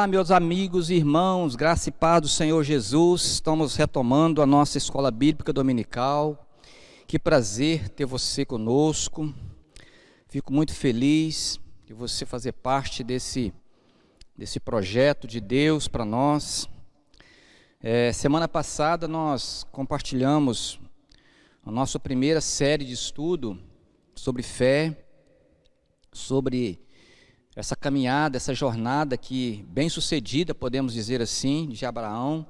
Olá, meus amigos e irmãos, graça e paz do Senhor Jesus. Estamos retomando a nossa escola bíblica dominical. Que prazer ter você conosco. Fico muito feliz de você fazer parte desse projeto de Deus para nós. Semana passada nós compartilhamos a nossa primeira série de estudo sobre fé, sobre essa caminhada, essa jornada aqui bem sucedida, podemos dizer assim, de Abraão,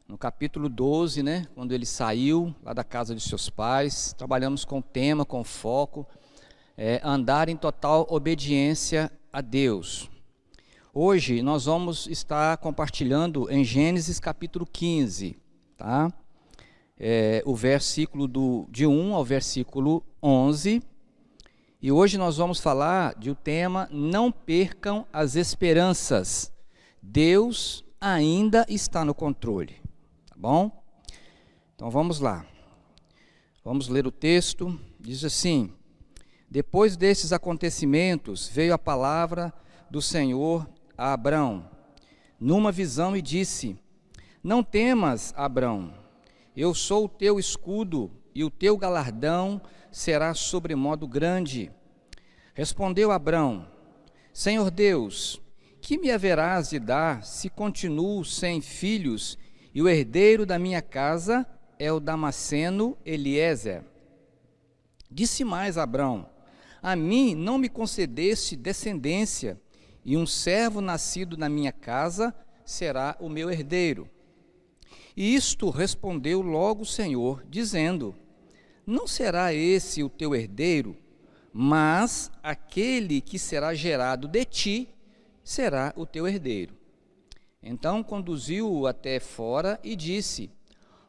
no capítulo 12, né, quando ele saiu lá da casa de seus pais. Trabalhamos com o tema, com foco, andar em total obediência a Deus. Hoje nós vamos estar compartilhando em Gênesis capítulo 15, tá? O versículo de 1 ao versículo 11. E hoje nós vamos falar do tema Não percam as esperanças. Deus ainda está no controle. Tá bom? Então vamos lá. Vamos ler o texto. Diz assim: Depois desses acontecimentos, veio a palavra do Senhor a Abrão, numa visão, e disse: Não temas, Abrão, eu sou o teu escudo, e o teu galardão será sobremodo grande. Respondeu Abrão: Senhor Deus, que me haverás de dar se continuo sem filhos, e o herdeiro da minha casa é o Damasceno Eliezer? Disse mais Abrão: A mim não me concedeste descendência, e um servo nascido na minha casa será o meu herdeiro. E isto respondeu logo o Senhor, dizendo: Não será esse o teu herdeiro, mas aquele que será gerado de ti será o teu herdeiro. Então conduziu-o até fora e disse: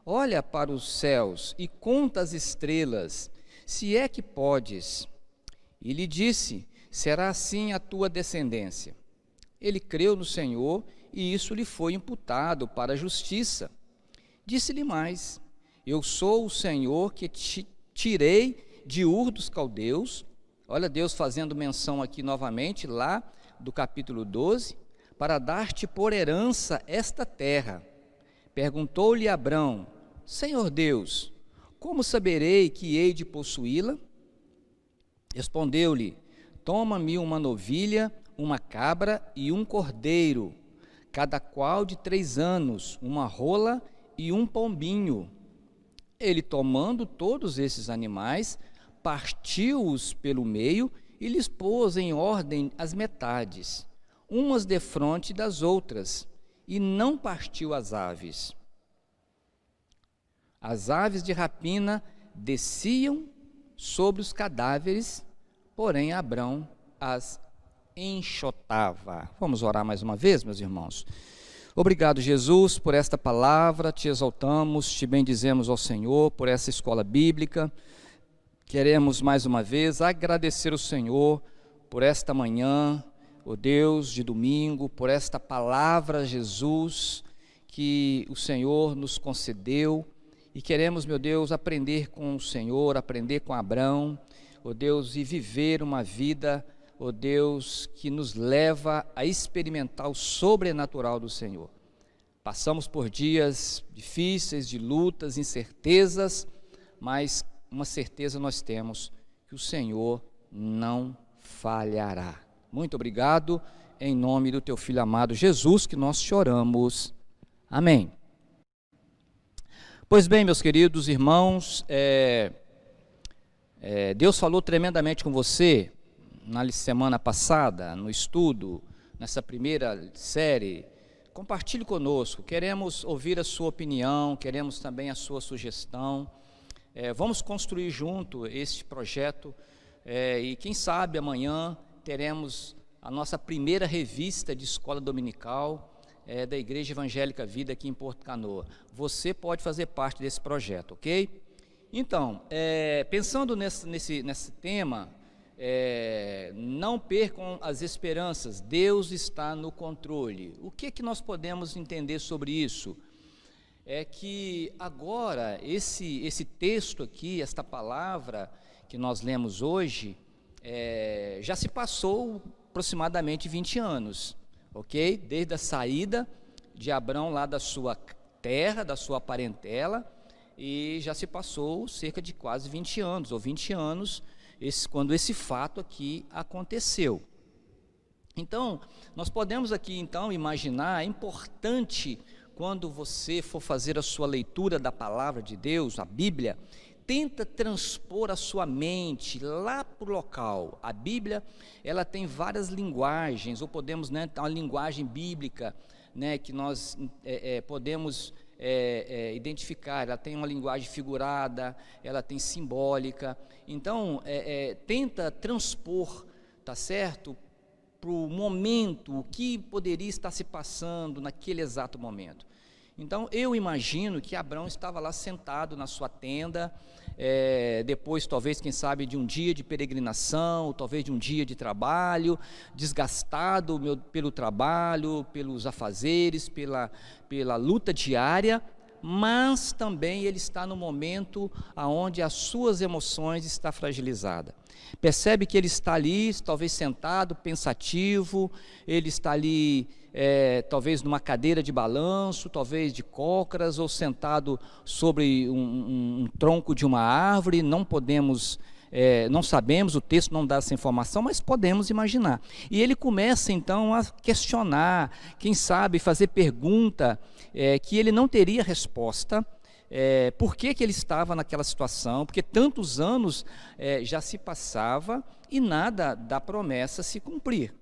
Olha para os céus e conta as estrelas, se é que podes. E lhe disse: Será assim a tua descendência. Ele creu no Senhor, e isso lhe foi imputado para a justiça. Disse-lhe mais: Eu sou o Senhor que te tirei de Ur dos Caldeus. Olha Deus fazendo menção aqui novamente, lá do capítulo 12, para dar-te por herança esta terra. Perguntou-lhe Abrão: Senhor Deus, como saberei que hei de possuí-la? Respondeu-lhe: Toma-me uma novilha, uma cabra e um cordeiro, cada qual de 3 anos, uma rola e um pombinho. Ele, tomando todos esses animais, partiu-os pelo meio e lhes pôs em ordem as metades, umas defronte das outras, e não partiu as aves. As aves de rapina desciam sobre os cadáveres, porém Abrão as enxotava. Vamos orar mais uma vez, meus irmãos. Obrigado, Jesus, por esta palavra. Te exaltamos, te bendizemos ao Senhor por essa escola bíblica. Queremos mais uma vez agradecer ao Senhor por esta manhã, ó Deus, de domingo, por esta palavra, Jesus, que o Senhor nos concedeu. E queremos, meu Deus, aprender com o Senhor, aprender com Abrão, ó Deus, e viver uma vida, ó Deus, que nos leva a experimentar o sobrenatural do Senhor. Passamos por dias difíceis, de lutas, incertezas, mas uma certeza nós temos: que o Senhor não falhará. Muito obrigado, em nome do teu Filho amado Jesus, que nós te oramos. Amém. Pois bem, meus queridos irmãos, Deus falou tremendamente com você na semana passada, no estudo, nessa primeira série. Compartilhe conosco, queremos ouvir a sua opinião, queremos também a sua sugestão. Vamos construir junto este projeto, e quem sabe amanhã teremos a nossa primeira revista de escola dominical da Igreja Evangélica Vida aqui em Porto Canoa. Você pode fazer parte desse projeto, ok? Então, pensando nesse tema, não percam as esperanças, Deus está no controle. O que nós podemos entender sobre isso? É que agora, esse texto aqui, esta palavra que nós lemos hoje, já se passou aproximadamente 20 anos. ok? Desde a saída de Abrão lá da sua terra, da sua parentela, e já se passou cerca de quase 20 anos, ou 20 anos, quando esse fato aqui aconteceu. Então, nós podemos aqui então imaginar, é importante quando você for fazer a sua leitura da palavra de Deus, a Bíblia, tenta transpor a sua mente lá para o local. A Bíblia, ela tem várias linguagens, ou podemos, uma linguagem bíblica, que nós podemos identificar. Ela tem uma linguagem figurada, ela tem simbólica. Então, tenta transpor, tá certo? Para o momento, o que poderia estar se passando naquele exato momento. Então, eu imagino que Abrão estava lá sentado na sua tenda, depois, talvez, quem sabe, de um dia de peregrinação, talvez de um dia de trabalho, desgastado pelo trabalho, pelos afazeres, pela luta diária, mas também ele está no momento onde as suas emoções estão fragilizadas. Percebe que ele está ali, talvez sentado, pensativo, ele está ali, talvez numa cadeira de balanço, talvez de cócoras, ou sentado sobre um tronco de uma árvore. Não sabemos, o texto não dá essa informação, mas podemos imaginar. E ele começa então a questionar, quem sabe fazer pergunta que ele não teria resposta. Por que ele estava naquela situação, porque tantos anos já se passava e nada da promessa se cumprir.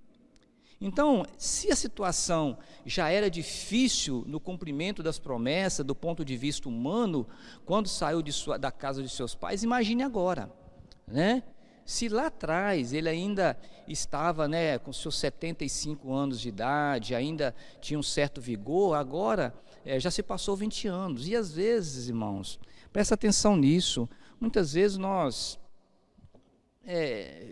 Então, se a situação já era difícil no cumprimento das promessas, do ponto de vista humano, quando saiu da casa de seus pais, imagine agora, Se lá atrás ele ainda estava, com seus 75 anos de idade, ainda tinha um certo vigor, agora já se passou 20 anos. E às vezes, irmãos, presta atenção nisso, muitas vezes nós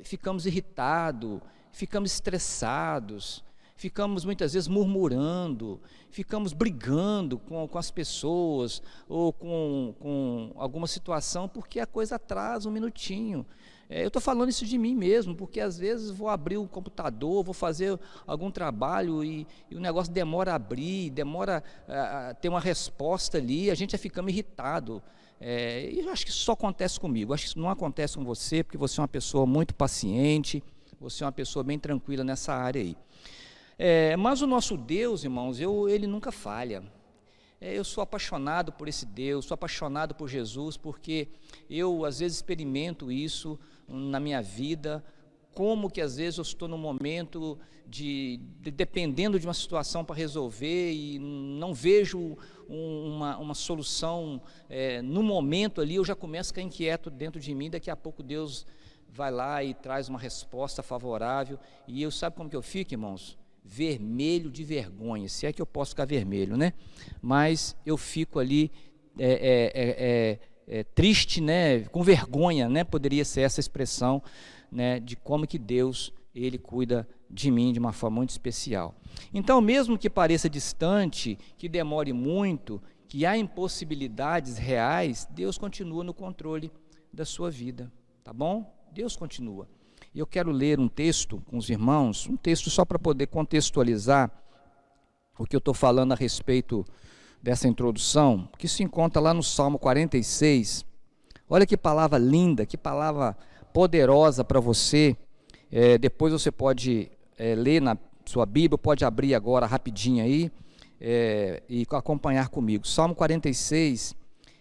ficamos irritados, ficamos estressados, ficamos muitas vezes murmurando, ficamos brigando com as pessoas, ou com alguma situação, porque a coisa atrasa um minutinho. Eu estou falando isso de mim mesmo, porque às vezes vou abrir o computador, vou fazer algum trabalho e o negócio demora a abrir, demora a ter uma resposta ali, a gente já fica irritado. E eu acho que isso só acontece comigo, acho que isso não acontece com você, porque você é uma pessoa muito paciente, você é uma pessoa bem tranquila nessa área aí. Mas o nosso Deus, irmãos, ele nunca falha. Eu sou apaixonado por esse Deus, sou apaixonado por Jesus, porque eu às vezes experimento isso na minha vida, como que às vezes eu estou num momento dependendo de uma situação para resolver e não vejo uma solução no momento ali, eu já começo a ficar inquieto dentro de mim. Daqui a pouco Deus vai lá e traz uma resposta favorável, e eu, sabe como que eu fico, irmãos? Vermelho de vergonha, se é que eu posso ficar vermelho, mas eu fico ali triste, com vergonha, poderia ser essa expressão, de como que Deus, ele cuida de mim de uma forma muito especial. Então, mesmo que pareça distante, que demore muito, que há impossibilidades reais, Deus continua no controle da sua vida, tá bom? Deus continua. E eu quero ler um texto com os irmãos, um texto só para poder contextualizar o que eu estou falando a respeito dessa introdução, que se encontra lá no Salmo 46. Olha que palavra linda, que palavra poderosa para você. Depois você pode ler na sua Bíblia, pode abrir agora rapidinho aí e acompanhar comigo. Salmo 46,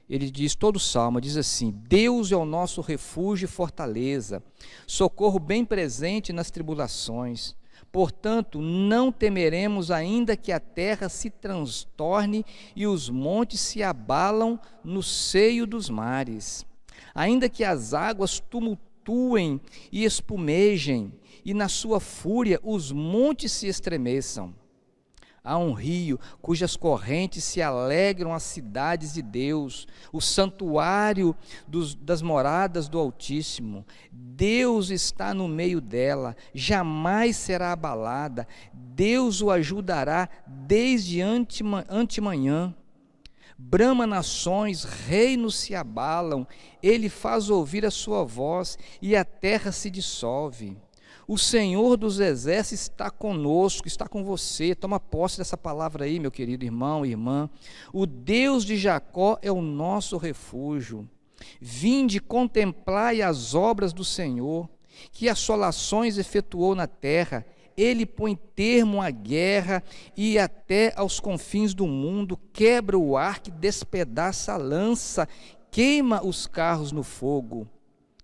ele diz, todo o Salmo diz assim: Deus é o nosso refúgio e fortaleza, socorro bem presente nas tribulações. Portanto, não temeremos, ainda que a terra se transtorne e os montes se abalam no seio dos mares. Ainda que as águas tumultuem e espumejem, e na sua fúria os montes se estremeçam. Há um rio cujas correntes se alegram as cidades de Deus, o santuário das moradas do Altíssimo. Deus está no meio dela, jamais será abalada. Deus o ajudará desde antemanhã. Brama nações, reinos se abalam, ele faz ouvir a sua voz e a terra se dissolve. O Senhor dos Exércitos está conosco, está com você. Toma posse dessa palavra aí, meu querido irmão e irmã. O Deus de Jacó é o nosso refúgio. Vinde, contemplai as obras do Senhor, que assolações efetuou na terra. Ele põe termo à guerra e até aos confins do mundo, quebra o arco, despedaça a lança, queima os carros no fogo.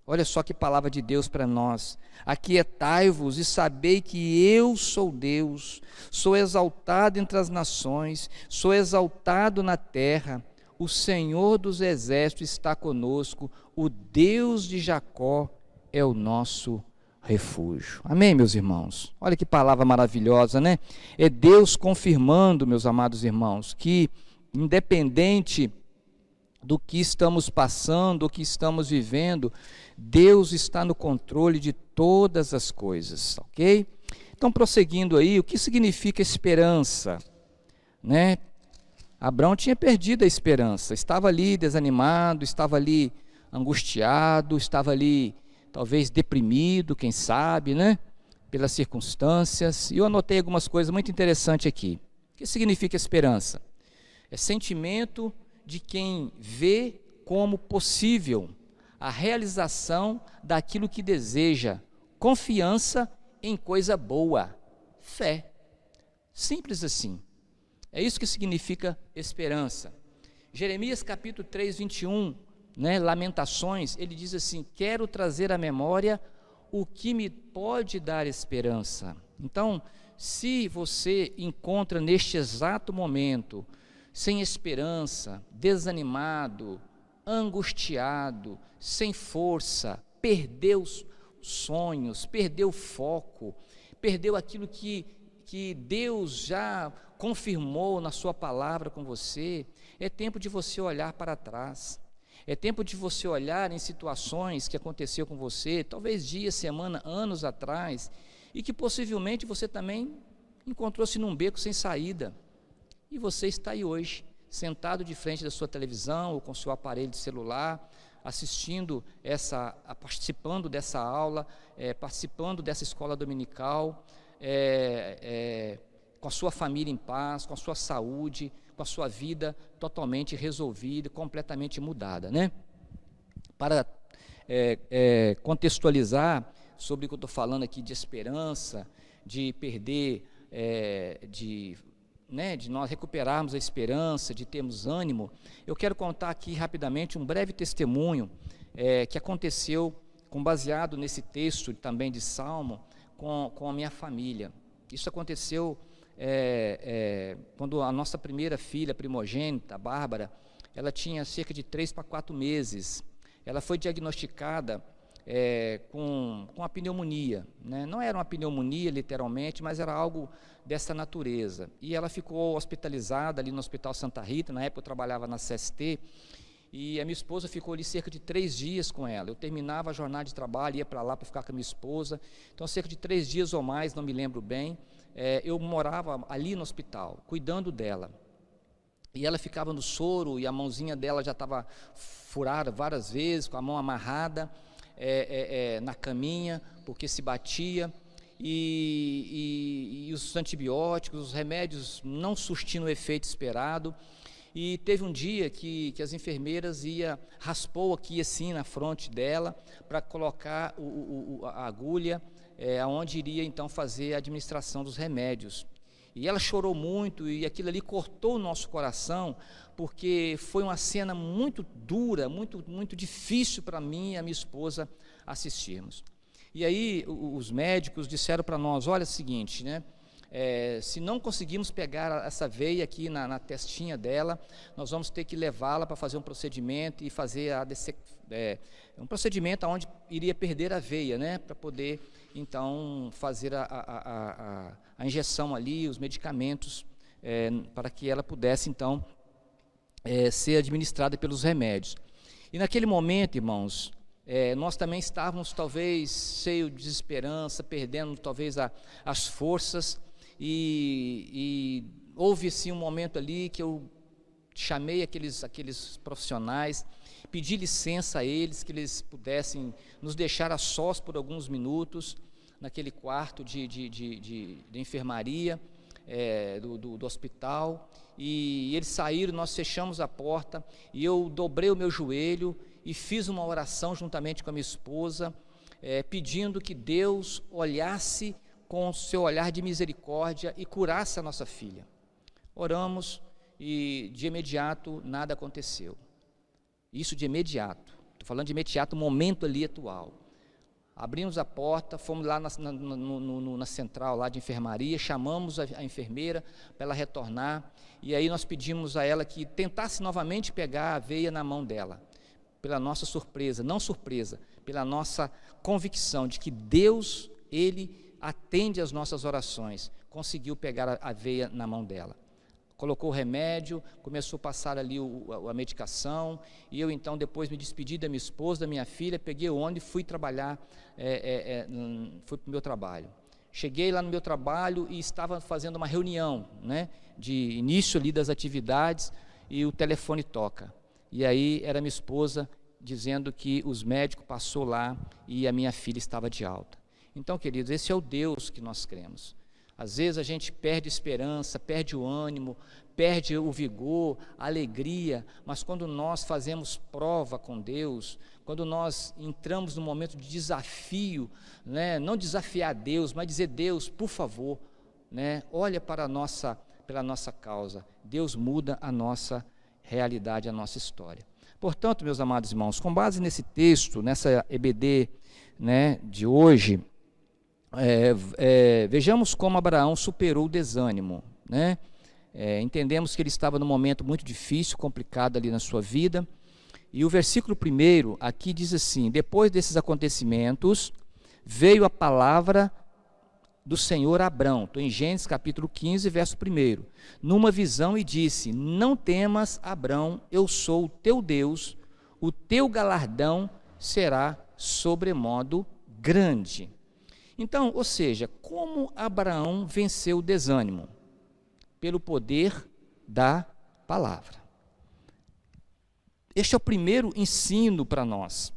Olha só que palavra de Deus para nós. Aquietai-vos e sabei que eu sou Deus, sou exaltado entre as nações, sou exaltado na terra. O Senhor dos Exércitos está conosco, o Deus de Jacó é o nosso refúgio. Amém, meus irmãos? Olha que palavra maravilhosa, né? É Deus confirmando, meus amados irmãos, que independente do que estamos passando, do que estamos vivendo, Deus está no controle de todas as coisas, ok? Então, prosseguindo aí, o que significa esperança? Né? Abraão tinha perdido a esperança, estava ali desanimado, estava ali angustiado, estava ali talvez deprimido, quem sabe, né? Pelas circunstâncias. E eu anotei algumas coisas muito interessantes aqui. O que significa esperança? É sentimento de quem vê como possível a realização daquilo que deseja, confiança em coisa boa, fé. Simples assim. É isso que significa esperança. Jeremias capítulo 3, 21, né, Lamentações, ele diz assim: quero trazer à memória o que me pode dar esperança. Então, se você encontra neste exato momento sem esperança, desanimado, angustiado, sem força, perdeu os sonhos, perdeu o foco, perdeu aquilo que Deus já confirmou na sua palavra com você, é tempo de você olhar para trás, é tempo de você olhar em situações que aconteceu com você, talvez dias, semana, anos atrás, e que possivelmente você também encontrou-se num beco sem saída. E você está aí hoje, sentado de frente da sua televisão ou com seu aparelho de celular, assistindo participando dessa aula, participando dessa escola dominical, com a sua família em paz, com a sua saúde, com a sua vida totalmente resolvida, completamente mudada, né? Para contextualizar sobre o que eu estou falando aqui de esperança, de perder, de nós recuperarmos a esperança, de termos ânimo, eu quero contar aqui rapidamente um breve testemunho que aconteceu, baseado nesse texto também de Salmo, com a minha família. Isso aconteceu quando a nossa primeira filha, primogênita, a Bárbara, ela tinha cerca de 3 para 4 meses. Ela foi diagnosticada com a pneumonia, né? Não era uma pneumonia literalmente, mas era algo dessa natureza, e ela ficou hospitalizada ali no Hospital Santa Rita. Na época eu trabalhava na CST, e a minha esposa ficou ali cerca de 3 dias com ela. Eu terminava a jornada de trabalho, ia para lá para ficar com a minha esposa, então cerca de 3 dias ou mais, não me lembro bem, eu morava ali no hospital, cuidando dela. E ela ficava no soro, e a mãozinha dela já estava furada várias vezes, com a mão amarrada na caminha, porque se batia, e os antibióticos, os remédios não surtindo o efeito esperado. E teve um dia que as enfermeiras raspou aqui assim na fronte dela, para colocar a agulha, aonde iria então fazer a administração dos remédios. E ela chorou muito, e aquilo ali cortou o nosso coração, porque foi uma cena muito dura, muito, muito difícil para mim e a minha esposa assistirmos. E aí os médicos disseram para nós: olha, é o seguinte, né? Se não conseguirmos pegar essa veia aqui na testinha dela, nós vamos ter que levá-la para fazer um procedimento e fazer um procedimento onde iria perder a veia, né? Para poder então fazer a injeção ali, os medicamentos, para que ela pudesse então ser administrada pelos remédios. E naquele momento, irmãos, nós também estávamos talvez cheios de desesperança, perdendo talvez as forças, e houve assim um momento ali que eu chamei aqueles profissionais, pedi licença a eles, que eles pudessem nos deixar a sós por alguns minutos, naquele quarto de enfermaria do hospital, e eles saíram, nós fechamos a porta, e eu dobrei o meu joelho e fiz uma oração juntamente com a minha esposa, pedindo que Deus olhasse com o seu olhar de misericórdia e curasse a nossa filha. Oramos e de imediato nada aconteceu. Isso de imediato, estou falando de imediato, momento ali atual. Abrimos a porta, fomos lá na central lá de enfermaria, chamamos a enfermeira para ela retornar, e aí nós pedimos a ela que tentasse novamente pegar a veia na mão dela. Pela nossa surpresa, não surpresa, pela nossa convicção de que Deus, Ele atende às nossas orações, conseguiu pegar a veia na mão dela. Colocou o remédio, começou a passar ali a medicação, e eu então depois me despedi da minha esposa, da minha filha, peguei o ônibus e fui trabalhar, fui para o meu trabalho. Cheguei lá no meu trabalho e estava fazendo uma reunião, de início ali das atividades, e o telefone toca. E aí era minha esposa dizendo que os médicos passou lá e a minha filha estava de alta. Então, queridos, esse é o Deus que nós cremos. Às vezes a gente perde a esperança, perde o ânimo, perde o vigor, a alegria, mas quando nós fazemos prova com Deus, quando nós entramos num momento de desafio, não desafiar Deus, mas dizer: Deus, por favor, olha pela nossa causa, Deus muda a nossa realidade, a nossa história. Portanto, meus amados irmãos, com base nesse texto, nessa EBD de hoje, vejamos como Abraão superou o desânimo, entendemos que ele estava num momento muito difícil, complicado ali na sua vida, e o versículo 1 aqui diz assim: depois desses acontecimentos, veio a palavra do Senhor a Abrão, estou em Gênesis capítulo 15, verso 1, numa visão, e disse: não temas, Abrão, eu sou o teu Deus, o teu galardão será sobremodo grande. Então, ou seja, como Abraão venceu o desânimo? Pelo poder da palavra. Este é o primeiro ensino para nós.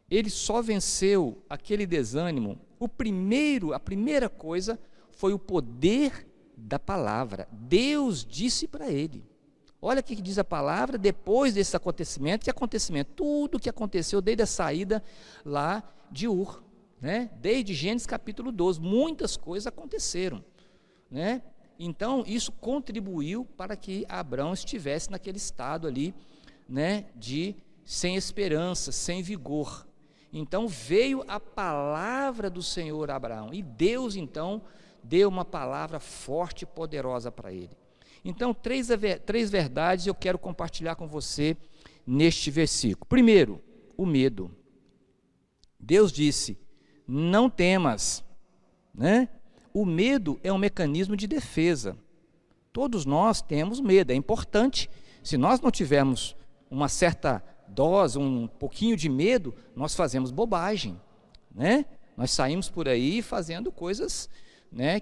Ele só venceu aquele desânimo. A primeira coisa foi o poder da palavra. Deus disse para ele. Olha o que diz a palavra depois desse acontecimento. Que acontecimento? Tudo que aconteceu desde a saída lá de Ur. Desde Gênesis capítulo 12, muitas coisas aconteceram, então isso contribuiu para que Abrão estivesse naquele estado ali, sem esperança, sem vigor. Então veio a palavra do Senhor a Abraão, e Deus então deu uma palavra forte e poderosa para ele. Então três verdades eu quero compartilhar com você neste versículo. Primeiro, o medo. Deus disse: não temas, O medo é um mecanismo de defesa. Todos nós temos medo, é importante. Se nós não tivermos uma certa dose, um pouquinho de medo, nós fazemos bobagem, Nós saímos por aí fazendo coisas,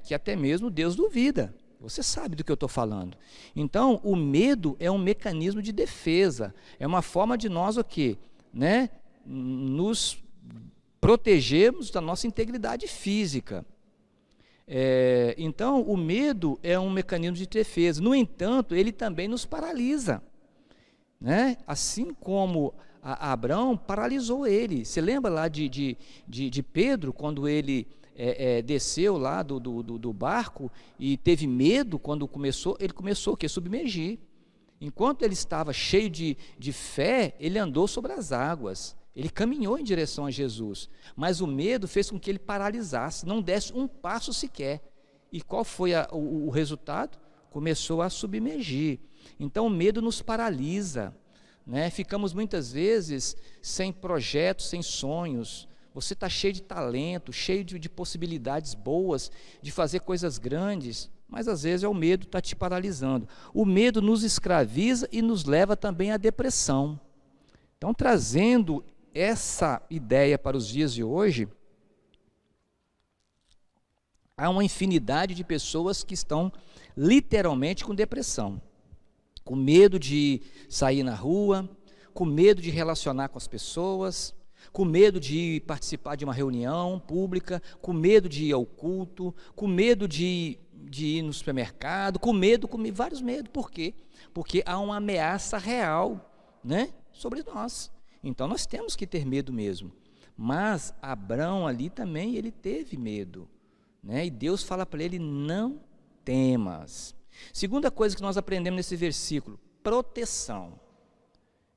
que até mesmo Deus duvida. Você sabe do que eu estou falando. Então, o medo é um mecanismo de defesa, é uma forma de nós o quê? Nos protegermos da nossa integridade física. Então, o medo é um mecanismo de defesa. No entanto, ele também nos paralisa, assim como Abrão paralisou ele. Você lembra lá de Pedro, quando ele desceu lá do barco e teve medo quando ele começou o quê? Submergir. Enquanto ele estava cheio de fé, ele andou sobre as águas. Ele caminhou em direção a Jesus, mas o medo fez com que ele paralisasse, não desse um passo sequer. E qual foi o resultado? Começou a submergir. Então o medo nos paralisa, Ficamos muitas vezes sem projetos, sem sonhos. Você está cheio de talento, cheio de possibilidades boas, de fazer coisas grandes, mas às vezes é o medo que está te paralisando. O medo nos escraviza e nos leva também à depressão. Então, trazendo essa ideia para os dias de hoje, há uma infinidade de pessoas que estão literalmente com depressão, com medo de sair na rua, com medo de relacionar com as pessoas, com medo de ir participar de uma reunião pública, com medo de ir ao culto, com medo de ir no supermercado, com vários medos. Por quê? Porque há uma ameaça real, né, sobre nós. Então nós temos que ter medo mesmo. Mas Abrão ali também, ele teve medo, né? E Deus fala para ele: não temas. Segunda coisa que nós aprendemos nesse versículo: proteção.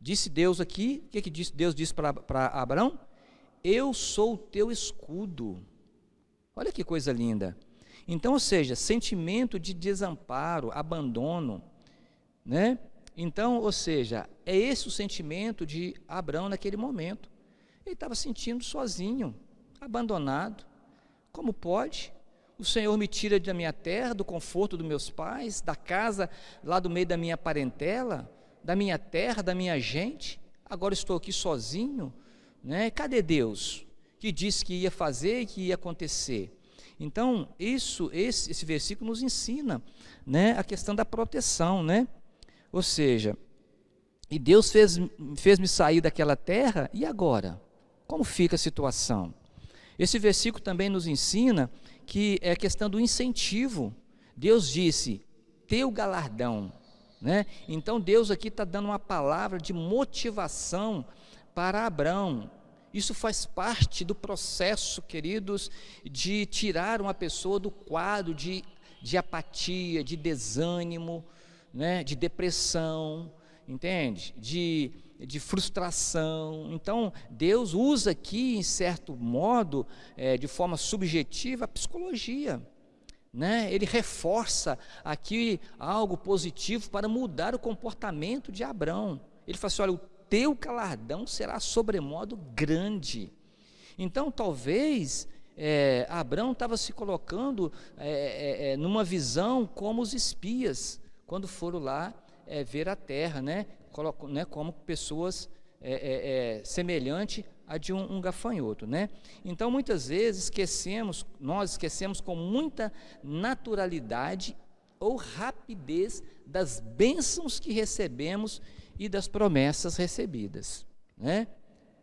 Disse Deus aqui, o que Deus disse para Abrão? Eu sou o teu escudo. Olha que coisa linda. Então, ou seja, sentimento de desamparo, abandono, né? Então, ou seja, é esse o sentimento de Abrão naquele momento. Ele estava sentindo sozinho, abandonado. Como pode? O Senhor me tira da minha terra, do conforto dos meus pais, da casa lá do meio da minha parentela, da minha terra, da minha gente. Agora estou aqui sozinho, né? Cadê Deus que disse que ia fazer e que ia acontecer? Então, esse versículo nos ensina, né, a questão da proteção, né? Ou seja, e Deus fez-me sair daquela terra, e agora? Como fica a situação? Esse versículo também nos ensina que é a questão do incentivo. Deus disse: teu galardão, né? Então Deus aqui está dando uma palavra de motivação para Abrão. Isso faz parte do processo, queridos, de tirar uma pessoa do quadro de apatia, de desânimo, né? De depressão, entende? De frustração. Então Deus usa aqui, em certo modo, de forma subjetiva, a psicologia, né? Ele reforça aqui algo positivo para mudar o comportamento de Abrão. Ele fala assim: olha, o teu galardão será sobremodo grande. Então talvez Abrão estava se colocando numa visão como os espias, quando foram lá ver a terra, né? Como pessoas semelhante a de um gafanhoto, né? Então muitas vezes nós esquecemos com muita naturalidade ou rapidez das bênçãos que recebemos e das promessas recebidas, né?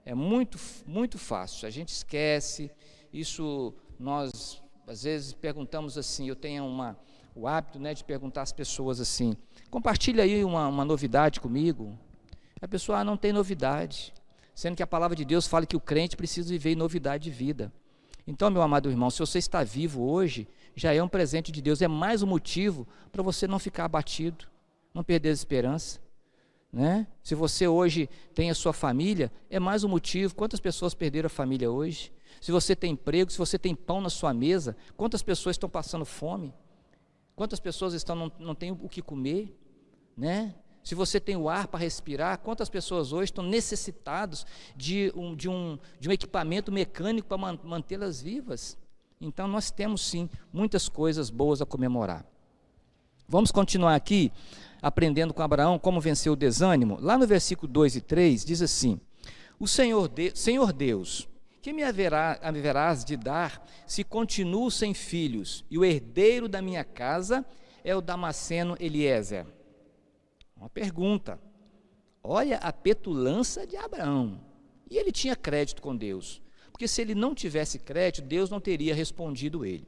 É muito, muito fácil, a gente esquece. Isso nós às vezes perguntamos assim, eu tenho o hábito, né, de perguntar às pessoas assim: compartilha aí uma novidade comigo. A pessoa não tem novidade, sendo que a palavra de Deus fala que o crente precisa viver em novidade de vida. Então, meu amado irmão, se você está vivo hoje, já é um presente de Deus, é mais um motivo para você não ficar abatido, não perder a esperança, né? Se você hoje tem a sua família, é mais um motivo. Quantas pessoas perderam a família hoje? Se você tem emprego, se você tem pão na sua mesa, quantas pessoas estão passando fome? Quantas pessoas não têm o que comer, né? Se você tem o ar para respirar, quantas pessoas hoje estão necessitados de um equipamento mecânico para mantê-las vivas? Então nós temos sim muitas coisas boas a comemorar. Vamos continuar aqui aprendendo com Abraão como vencer o desânimo. Lá no versículo 2 e 3 diz assim: o Senhor Deus, que me haverás de dar se continuo sem filhos, e o herdeiro da minha casa é o Damasceno Eliezer? Uma pergunta. Olha a petulância de Abraão. E ele tinha crédito com Deus, porque se ele não tivesse crédito, Deus não teria respondido ele.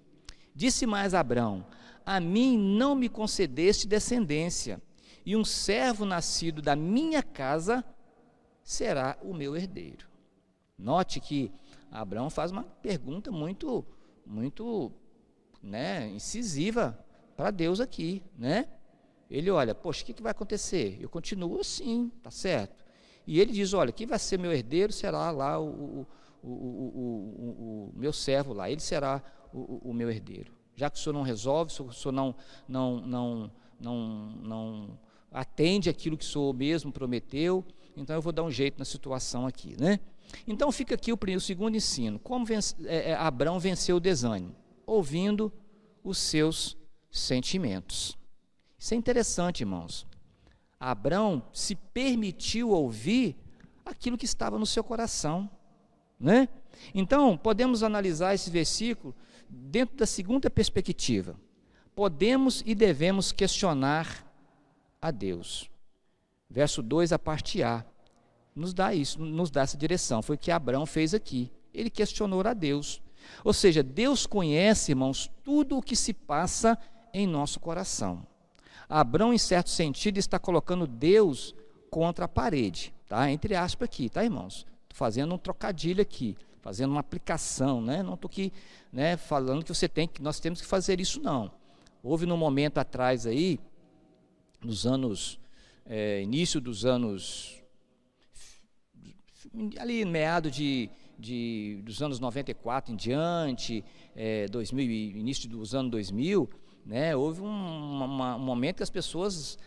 Disse mais Abraão: a mim não me concedeste descendência, e um servo nascido da minha casa será o meu herdeiro. Note que Abraão faz uma pergunta muito, né, incisiva para Deus aqui, né? Ele olha: poxa, o que vai acontecer? Eu continuo assim, tá certo? E ele diz: olha, quem vai ser meu herdeiro será lá o meu servo lá, ele será o meu herdeiro. Já que o senhor não resolve, se o senhor não atende aquilo que o senhor mesmo prometeu, então eu vou dar um jeito na situação aqui, né? Então fica aqui o segundo ensino: como Abraão venceu o desânimo, ouvindo os seus sentimentos. Isso é interessante, irmãos. Abraão se permitiu ouvir aquilo que estava no seu coração, né? Então podemos analisar esse versículo dentro da segunda perspectiva. Podemos e devemos questionar a Deus. Verso 2, a parte A: nos dá isso, nos dá essa direção. Foi o que Abraão fez aqui. Ele questionou a Deus. Ou seja, Deus conhece, irmãos, tudo o que se passa em nosso coração. Abraão, em certo sentido, está colocando Deus contra a parede, tá? Entre aspas aqui, tá, irmãos? Estou fazendo um trocadilho aqui, fazendo uma aplicação, né? Não estou aqui, né, falando que nós temos que fazer isso, não. Houve num momento atrás aí, início dos anos, ali meado dos anos 94 em diante, 2000, início dos anos 2000, né, houve um momento que as pessoas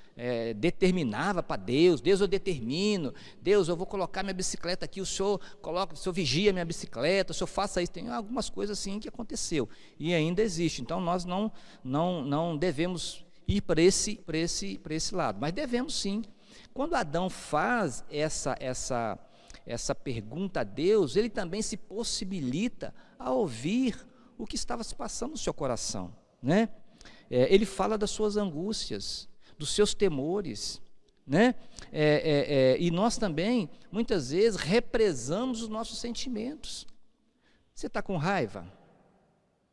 determinavam para Deus eu determino, Deus, eu vou colocar minha bicicleta aqui, o senhor vigia minha bicicleta, o senhor faça isso. Tem algumas coisas assim que aconteceu, e ainda existe. Então nós não devemos ir para esse lado, mas devemos sim. Quando Adão faz essa pergunta a Deus, ele também se possibilita a ouvir o que estava se passando no seu coração, né? Ele fala das suas angústias, dos seus temores, né? E nós também, muitas vezes, represamos os nossos sentimentos. Você está com raiva?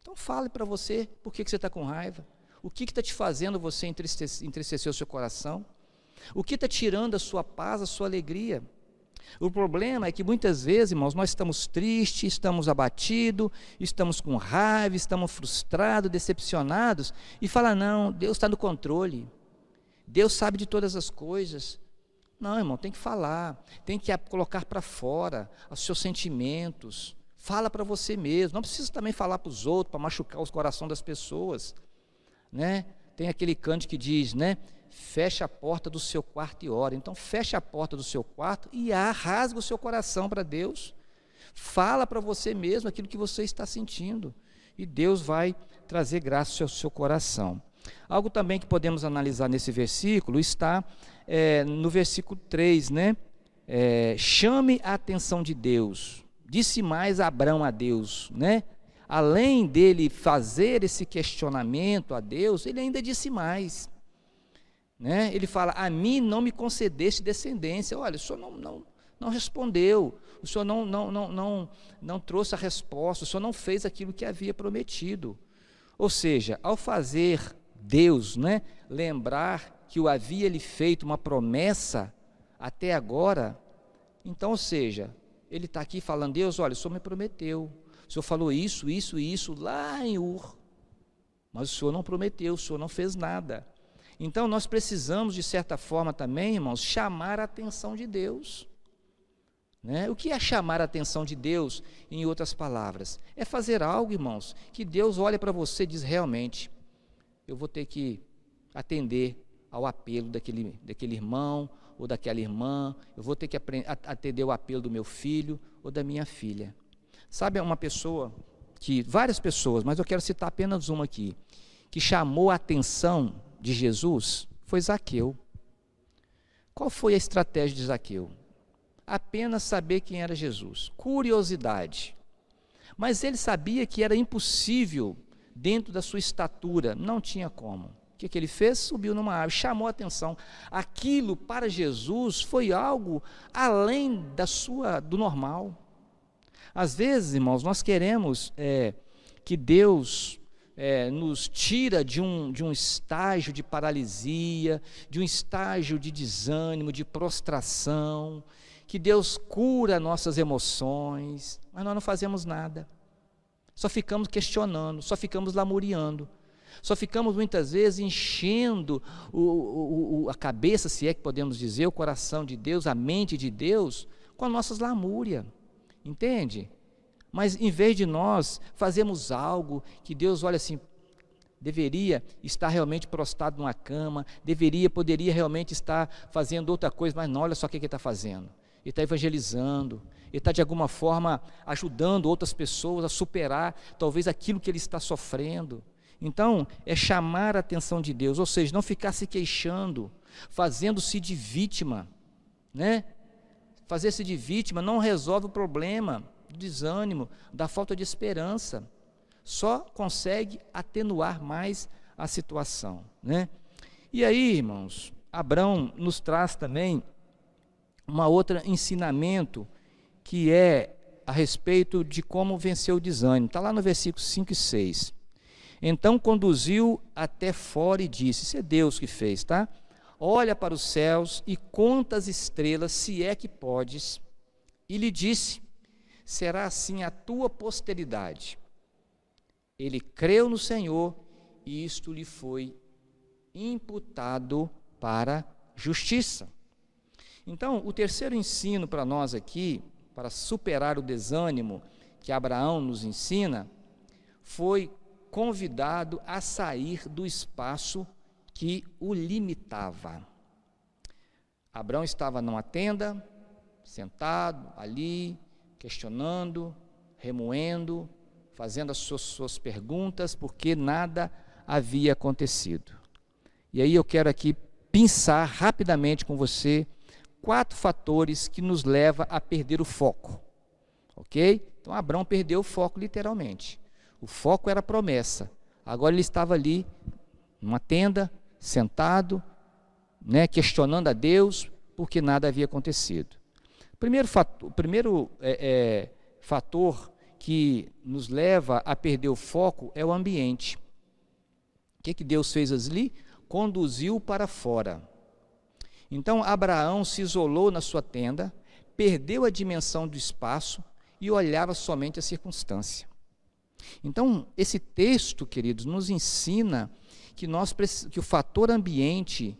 Então fale para você por que você está com raiva. O que está te fazendo você entristecer o seu coração? O que está tirando a sua paz, a sua alegria? O problema é que muitas vezes, irmãos, nós estamos tristes, estamos abatidos, estamos com raiva, estamos frustrados, decepcionados, e fala, não, Deus está no controle, Deus sabe de todas as coisas. Não, irmão, tem que falar, tem que colocar para fora os seus sentimentos, fala para você mesmo, não precisa também falar para os outros, para machucar o coração das pessoas, né? Tem aquele cântico que diz, né? Fecha a porta do seu quarto e ora. Então fecha a porta do seu quarto e rasga o seu coração para Deus. Fala para você mesmo aquilo que você está sentindo, e Deus vai trazer graça ao seu coração. Algo também que podemos analisar nesse versículo está no versículo 3, né? Chame a atenção de Deus. Disse mais Abraão a Deus, né? Além dele fazer esse questionamento a Deus, ele ainda disse mais, né? Ele fala, a mim não me concedeste descendência. Olha, o senhor não respondeu, o senhor não trouxe a resposta, o senhor não fez aquilo que havia prometido. Ou seja, ao fazer Deus, né, lembrar que o havia lhe feito uma promessa até agora, então, ou seja, ele está aqui falando, Deus, olha, o senhor me prometeu, o senhor falou isso lá em Ur, mas o senhor não prometeu, o senhor não fez nada. Então nós precisamos, de certa forma também, irmãos, chamar a atenção de Deus, né? O que é chamar a atenção de Deus, em outras palavras? É fazer algo, irmãos, que Deus olha para você e diz, realmente, eu vou ter que atender ao apelo daquele irmão ou daquela irmã, eu vou ter que atender o apelo do meu filho ou da minha filha. Sabe, uma pessoa, várias pessoas, mas eu quero citar apenas uma aqui, que chamou a atenção de Jesus, foi Zaqueu. Qual foi a estratégia de Zaqueu? Apenas saber quem era Jesus, curiosidade. Mas ele sabia que era impossível, dentro da sua estatura, não tinha como. O que ele fez? Subiu numa árvore, chamou a atenção. Aquilo para Jesus foi algo além do normal. Às vezes, irmãos, nós queremos que Deus nos tira de um estágio de paralisia, de um estágio de desânimo, de prostração, que Deus cura nossas emoções, mas nós não fazemos nada, só ficamos questionando, só ficamos lamuriando, só ficamos muitas vezes enchendo a cabeça, se é que podemos dizer, o coração de Deus, a mente de Deus, com as nossas lamúrias, entende? Mas em vez de nós fazermos algo que Deus olha assim, deveria estar realmente prostrado numa cama, poderia realmente estar fazendo outra coisa, mas não, olha só o que ele está fazendo. Ele está evangelizando, ele está de alguma forma ajudando outras pessoas a superar talvez aquilo que ele está sofrendo. Então, é chamar a atenção de Deus, ou seja, não ficar se queixando, fazendo-se de vítima, né? Fazer-se de vítima não resolve o problema do desânimo, da falta de esperança, só consegue atenuar mais a situação, né? E aí, irmãos, Abraão nos traz também outro ensinamento que é a respeito de como vencer o desânimo. Está lá no versículo 5 e 6. Então conduziu até fora e disse, isso é Deus que fez, tá? Olha para os céus e conta as estrelas, se é que podes. E lhe disse, será assim a tua posteridade. Ele creu no Senhor e isto lhe foi imputado para justiça. Então, o terceiro ensino para nós aqui, para superar o desânimo que Abraão nos ensina, foi convidado a sair do espaço que o limitava. Abraão estava numa tenda, sentado ali, questionando, remoendo, fazendo as suas perguntas, porque nada havia acontecido. E aí eu quero aqui pensar rapidamente com você 4 fatores que nos levam a perder o foco, ok? Então Abraão perdeu o foco literalmente. O foco era a promessa. Agora ele estava ali, numa tenda, sentado, questionando a Deus, porque nada havia acontecido. O primeiro fator que nos leva a perder o foco é o ambiente. O que Deus fez ali? Conduziu para fora. Então Abraão se isolou na sua tenda, perdeu a dimensão do espaço e olhava somente a circunstância. Então esse texto, queridos, nos ensina que o fator ambiente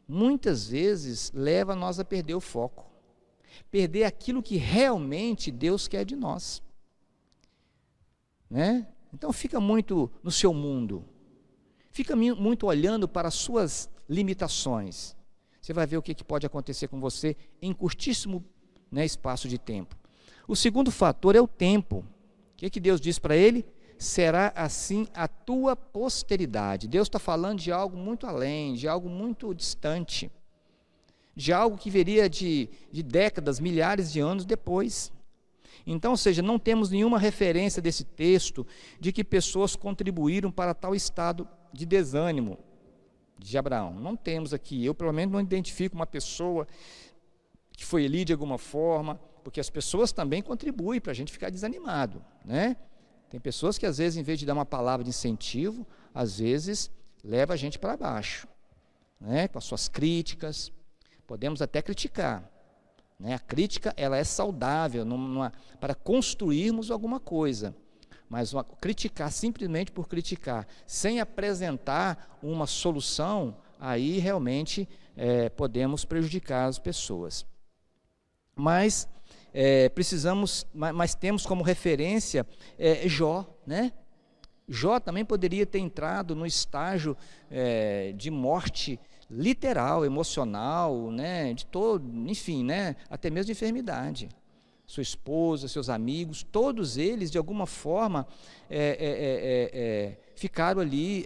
muitas vezes leva nós a perder o foco, perder aquilo que realmente Deus quer de nós, né? Então fica muito no seu mundo, fica muito olhando para as suas limitações. Você vai ver o que pode acontecer com você em curtíssimo espaço de tempo. O segundo fator é o tempo. O que Deus diz para ele? Será assim a tua posteridade. Deus está falando de algo muito além, de algo muito distante, de algo que viria de décadas, milhares de anos depois. Então, ou seja, não temos nenhuma referência desse texto de que pessoas contribuíram para tal estado de desânimo de Abraão. Não temos aqui, eu pelo menos não identifico uma pessoa que foi ali de alguma forma, porque as pessoas também contribuem para a gente ficar desanimado, né? Tem pessoas que às vezes, em vez de dar uma palavra de incentivo, às vezes leva a gente para baixo, né? Com as suas críticas. Podemos até criticar, né? A crítica, ela é saudável para construirmos alguma coisa, mas criticar simplesmente por criticar, sem apresentar uma solução, aí realmente podemos prejudicar as pessoas. Mas temos como referência Jó, né? Jó também poderia ter entrado no estágio de morte literal, emocional, né? De todo, enfim, né? Até mesmo de enfermidade. Sua esposa, seus amigos, todos eles de alguma forma ficaram ali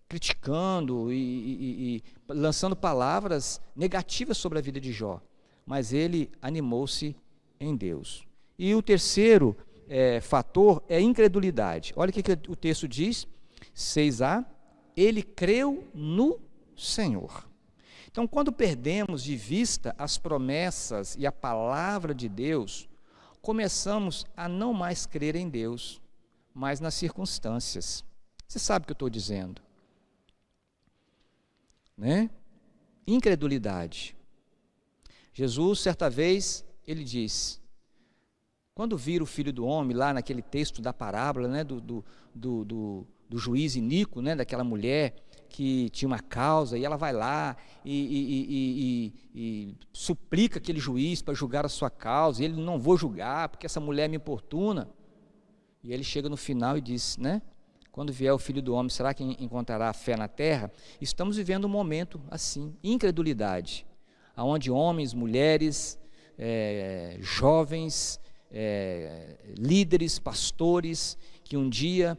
criticando e lançando palavras negativas sobre a vida de Jó. Mas ele animou-se em Deus. E o terceiro fator é a incredulidade. Olha o que o texto diz, 6a, ele creu no Senhor. Então, quando perdemos de vista as promessas e a palavra de Deus, começamos a não mais crer em Deus, mas nas circunstâncias. Você sabe o que eu estou dizendo, né? Incredulidade. Jesus, certa vez, ele disse, quando vira o Filho do Homem, lá naquele texto da parábola, né, do juiz iníquo, né, daquela mulher que tinha uma causa, e ela vai lá e suplica aquele juiz para julgar a sua causa, e ele, não vou julgar, porque essa mulher me importuna. E ele chega no final e diz, né, quando vier o Filho do Homem, será que encontrará fé na terra? Estamos vivendo um momento assim, incredulidade, onde homens, mulheres, jovens, líderes, pastores, que um dia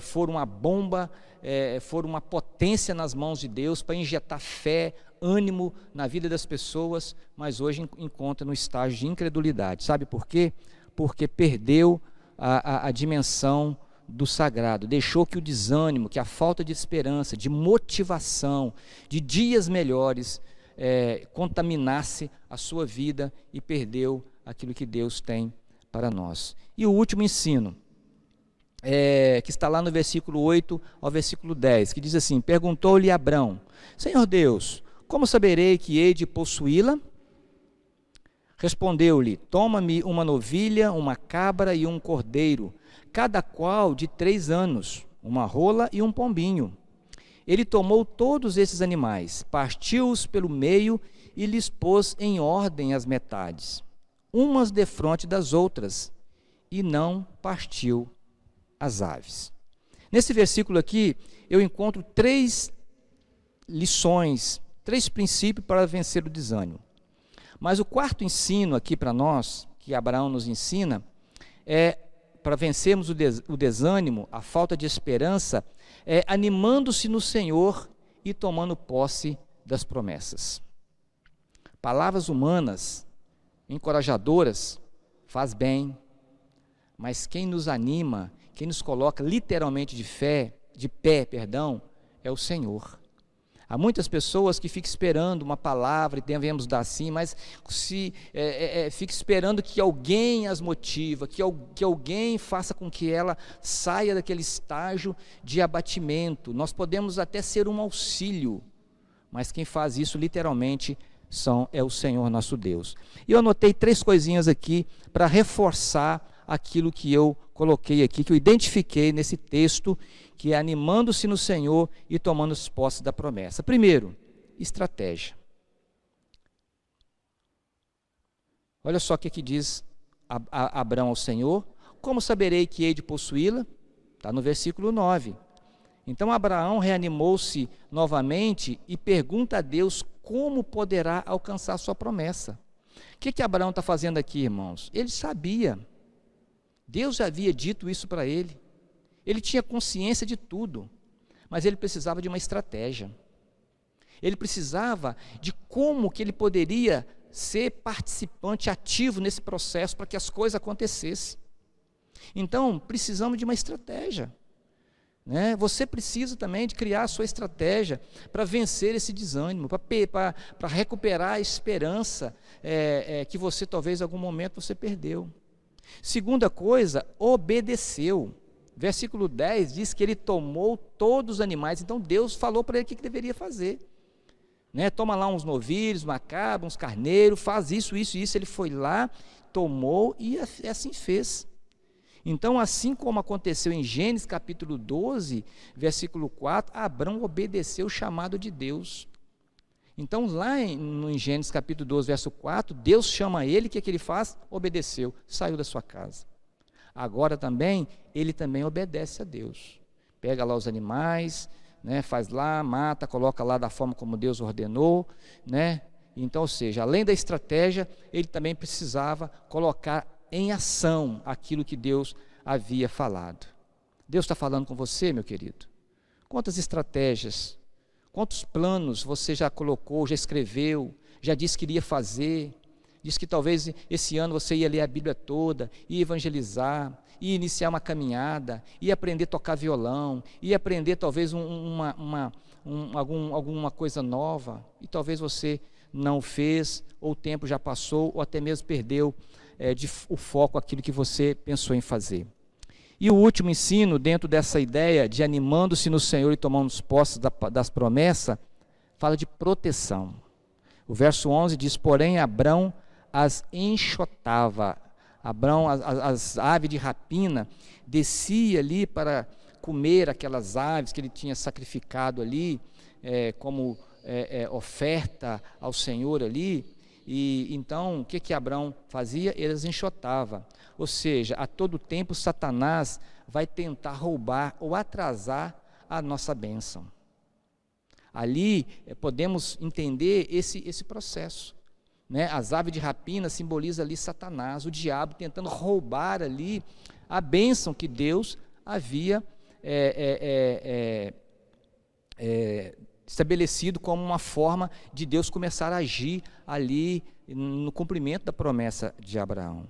foram uma bomba, foram uma potência nas mãos de Deus para injetar fé, ânimo na vida das pessoas, mas hoje encontra no estágio de incredulidade. Sabe por quê? Porque perdeu a dimensão do sagrado, deixou que o desânimo, que a falta de esperança, de motivação, de dias melhores, contaminasse a sua vida e perdeu aquilo que Deus tem para nós. E o último ensino, que está lá no versículo 8 ao versículo 10, que diz assim: perguntou-lhe Abrão: Senhor Deus, como saberei que hei de possuí-la? Respondeu-lhe: toma-me uma novilha, uma cabra e um cordeiro, cada qual de 3 anos, uma rola e um pombinho. Ele tomou todos esses animais, partiu-os pelo meio e lhes pôs em ordem as metades, umas defronte das outras, e não partiu as aves. Nesse versículo aqui, eu encontro 3 lições, 3 princípios para vencer o desânimo. Mas o quarto ensino aqui para nós, que Abraão nos ensina, para vencermos o desânimo, a falta de esperança, animando-se no Senhor e tomando posse das promessas. Palavras humanas, encorajadoras, faz bem, mas quem nos anima, quem nos coloca literalmente de pé, é o Senhor. Há muitas pessoas que ficam esperando uma palavra, e devemos dar sim, mas fica esperando que alguém as motiva, que alguém faça com que ela saia daquele estágio de abatimento. Nós podemos até ser um auxílio, mas quem faz isso literalmente é o Senhor nosso Deus. E eu anotei 3 coisinhas aqui para reforçar aquilo que eu coloquei aqui, que eu identifiquei nesse texto, que é animando-se no Senhor e tomando as posses da promessa. Primeiro, estratégia. Olha só o que diz Abrão ao Senhor: como saberei que hei de possuí-la? Está no versículo 9. Então Abraão reanimou-se novamente e pergunta a Deus como poderá alcançar sua promessa. O que Abraão está fazendo aqui, irmãos? Ele sabia. Deus já havia dito isso para ele. Ele tinha consciência de tudo, mas ele precisava de uma estratégia. Ele precisava de como que ele poderia ser participante ativo nesse processo para que as coisas acontecessem. Então, precisamos de uma estratégia. Você precisa também de criar a sua estratégia para vencer esse desânimo, para recuperar a esperança que você talvez em algum momento você perdeu. Segunda coisa, obedeceu. Versículo 10 diz que ele tomou todos os animais. Então Deus falou para ele o que deveria fazer. Toma lá uns novilhos, uma cabra, uns carneiros, faz isso. Ele foi lá, tomou e assim fez. Então, assim como aconteceu em Gênesis capítulo 12, versículo 4, Abrão obedeceu o chamado de Deus. Então, lá em Gênesis capítulo 12, verso 4, Deus chama ele, o que ele faz? Obedeceu, saiu da sua casa. Agora também, ele também obedece a Deus. Pega lá os animais, faz lá, mata, coloca lá da forma como Deus ordenou. Então, ou seja, além da estratégia, ele também precisava colocar em ação aquilo que Deus havia falado. Deus está falando com você, meu querido? Quantas estratégias, quantos planos você já colocou, já escreveu, já disse que iria fazer, disse que talvez esse ano você ia ler a Bíblia toda, ia evangelizar, ia iniciar uma caminhada, ia aprender a tocar violão, ia aprender talvez alguma coisa nova, e talvez você não fez, ou o tempo já passou, ou até mesmo perdeu o foco, aquilo que você pensou em fazer. E o último ensino, dentro dessa ideia de animando-se no Senhor e tomando os posses das promessas, fala de proteção. O verso 11 diz: porém Abrão as enxotava. Abrão, as aves de rapina, descia ali para comer aquelas aves que ele tinha sacrificado ali, como oferta ao Senhor ali. E então, o que Abrão fazia? Ele as enxotava. Ou seja, a todo tempo Satanás vai tentar roubar ou atrasar a nossa bênção. Ali podemos entender esse processo. As aves de rapina simbolizam ali Satanás, o diabo tentando roubar ali a bênção que Deus havia estabelecido como uma forma de Deus começar a agir ali no cumprimento da promessa de Abraão.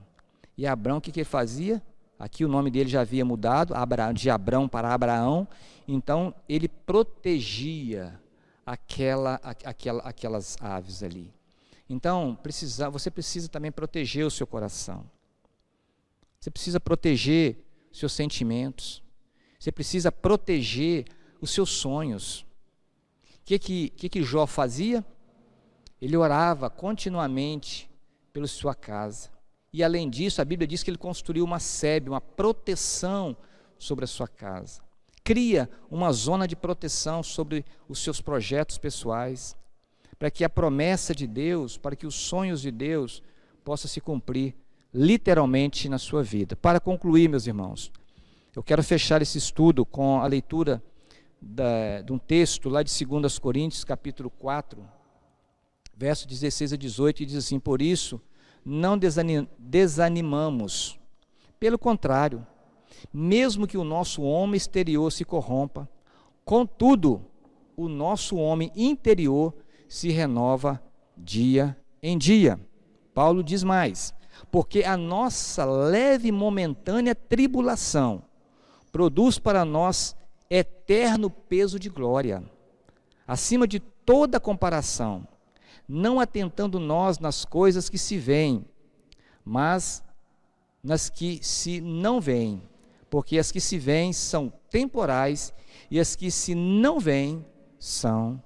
E Abrão, o que ele fazia? Aqui o nome dele já havia mudado, de Abrão para Abraão. Então ele protegia aquelas aves ali. Então, você precisa também proteger o seu coração. Você precisa proteger seus sentimentos. Você precisa proteger os seus sonhos. O que Jó fazia? Ele orava continuamente pela sua casa. E além disso, a Bíblia diz que ele construiu uma sebe, uma proteção sobre a sua casa. Cria uma zona de proteção sobre os seus projetos pessoais, para que a promessa de Deus, para que os sonhos de Deus possam se cumprir literalmente na sua vida. Para concluir, meus irmãos, eu quero fechar esse estudo com a leitura de um texto lá de 2 Coríntios, capítulo 4, verso 16 a 18, e diz assim: por isso, não desanimamos, pelo contrário, mesmo que o nosso homem exterior se corrompa, contudo, o nosso homem interior se renova dia em dia. Paulo diz mais: porque a nossa leve e momentânea tribulação produz para nós eterno peso de glória, acima de toda comparação, não atentando nós nas coisas que se veem, mas nas que se não veem, porque as que se veem são temporais e as que se não veem são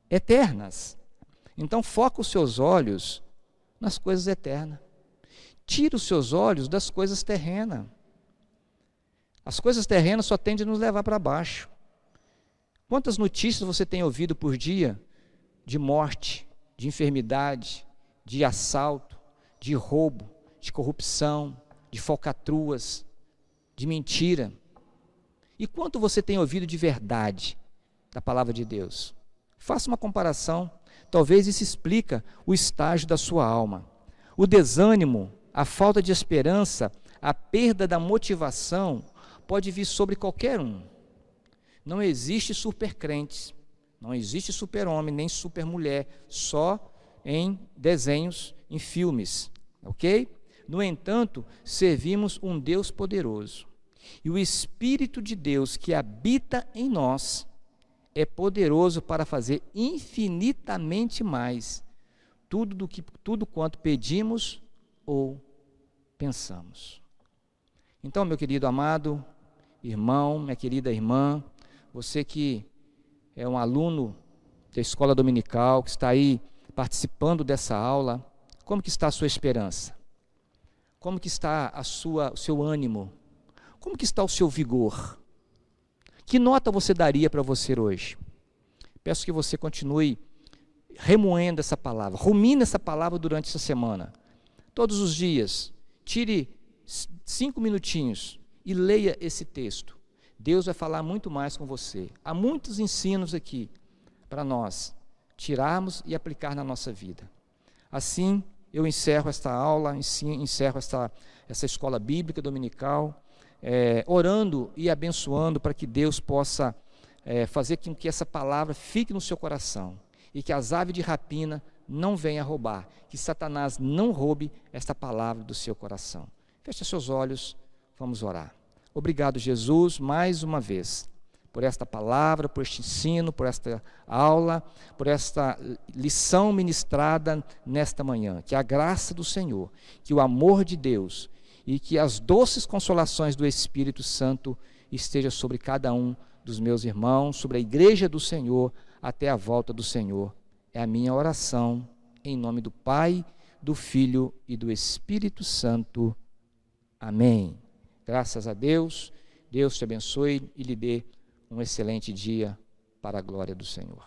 eternas. Então foca os seus olhos nas coisas eternas. Tira os seus olhos das coisas terrenas. As coisas terrenas só tendem a nos levar para baixo. Quantas notícias você tem ouvido por dia de morte, de enfermidade, de assalto, de roubo, de corrupção, de falcatruas, de mentira? E quanto você tem ouvido de verdade da palavra de Deus? Faça uma comparação, talvez isso explica o estágio da sua alma. O desânimo, a falta de esperança, a perda da motivação pode vir sobre qualquer um. Não existe supercrente, não existe super-homem, nem super-mulher, só em desenhos, em filmes, ok? No entanto, servimos um Deus poderoso. E o Espírito de Deus que habita em nós é poderoso para fazer infinitamente mais tudo quanto pedimos ou pensamos. Então, meu querido amado irmão, minha querida irmã, você que é um aluno da escola dominical, que está aí participando dessa aula, como que está a sua esperança? Como que está o seu ânimo? Como que está o seu vigor? Que nota você daria para você hoje? Peço que você continue remoendo essa palavra, rumine essa palavra durante essa semana. Todos os dias, tire 5 minutinhos e leia esse texto. Deus vai falar muito mais com você. Há muitos ensinos aqui para nós tirarmos e aplicar na nossa vida. Assim, eu encerro esta aula, encerro essa escola bíblica dominical, orando e abençoando para que Deus possa fazer com que essa palavra fique no seu coração e que as aves de rapina não venham a roubar, que Satanás não roube esta palavra do seu coração. Feche seus olhos, vamos orar. Obrigado, Jesus, mais uma vez, por esta palavra, por este ensino, por esta aula, por esta lição ministrada nesta manhã. Que a graça do Senhor, que o amor de Deus e que as doces consolações do Espírito Santo esteja sobre cada um dos meus irmãos, sobre a igreja do Senhor, até a volta do Senhor. É a minha oração, em nome do Pai, do Filho e do Espírito Santo. Amém. Graças a Deus, Deus te abençoe e lhe dê um excelente dia para a glória do Senhor.